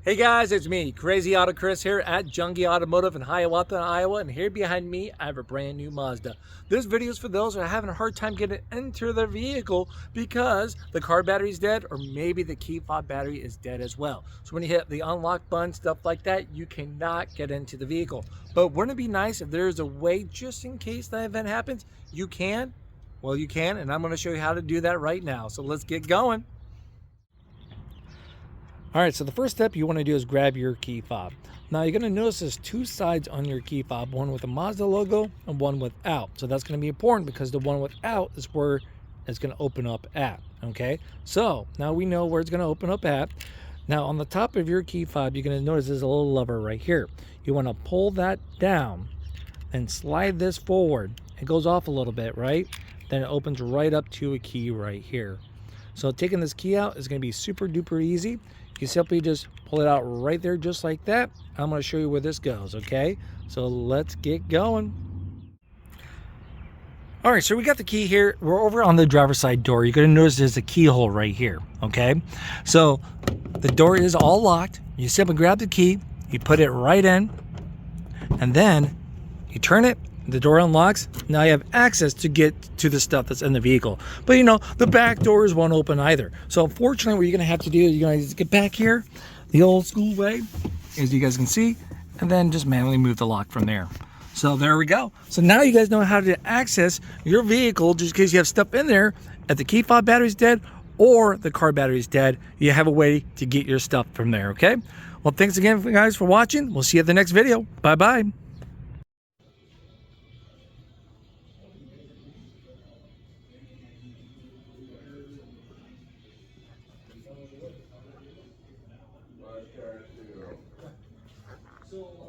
Hey guys, it's me, Crazy Auto Chris here at Junge Automotive in Hiawatha, Iowa, and here behind me I have a brand new Mazda. This video is for those who are having a hard time getting into their vehicle because the car battery is dead or maybe the key fob battery is dead as well. So when you hit the unlock button, stuff like that, you cannot get into the vehicle. But wouldn't it be nice if there's a way just in case that event happens, you can? Well, you can, and I'm going to show you how to do that right now. So let's get going. All right, so the first step you want to do is grab your key fob. Now you're going to notice there's two sides on your key fob, one with a Mazda logo and one without. So that's going to be important because the one without is where it's going to open up at. Okay, so now we know where it's going to open up at. Now on the top of your key fob, you're going to notice there's a little lever right here. You want to pull that down and slide this forward. It goes off a little bit, right? Then it opens right up to a key right here. So taking this key out is going to be super duper easy. You simply just pull it out right there just like that. I'm going to show you where this goes, okay? So let's get going. All right, so we got the key here. We're over on the driver's side door. You're going to notice there's a keyhole right here, okay? So the door is all locked. You simply grab the key, you put it right in, and then you turn it. The door unlocks. Now you have access to get to the stuff that's in the vehicle. But you know, the back doors won't open either. So unfortunately, what you're gonna have to do is you're gonna get back here the old school way, as you guys can see, and then just manually move the lock from there. So there we go. So now you guys know how to access your vehicle just in case you have stuff in there. If the key fob battery's dead or the car battery's dead, you have a way to get your stuff from there, okay? Well, thanks again, guys, for watching. We'll see you at the next video. Bye-bye. So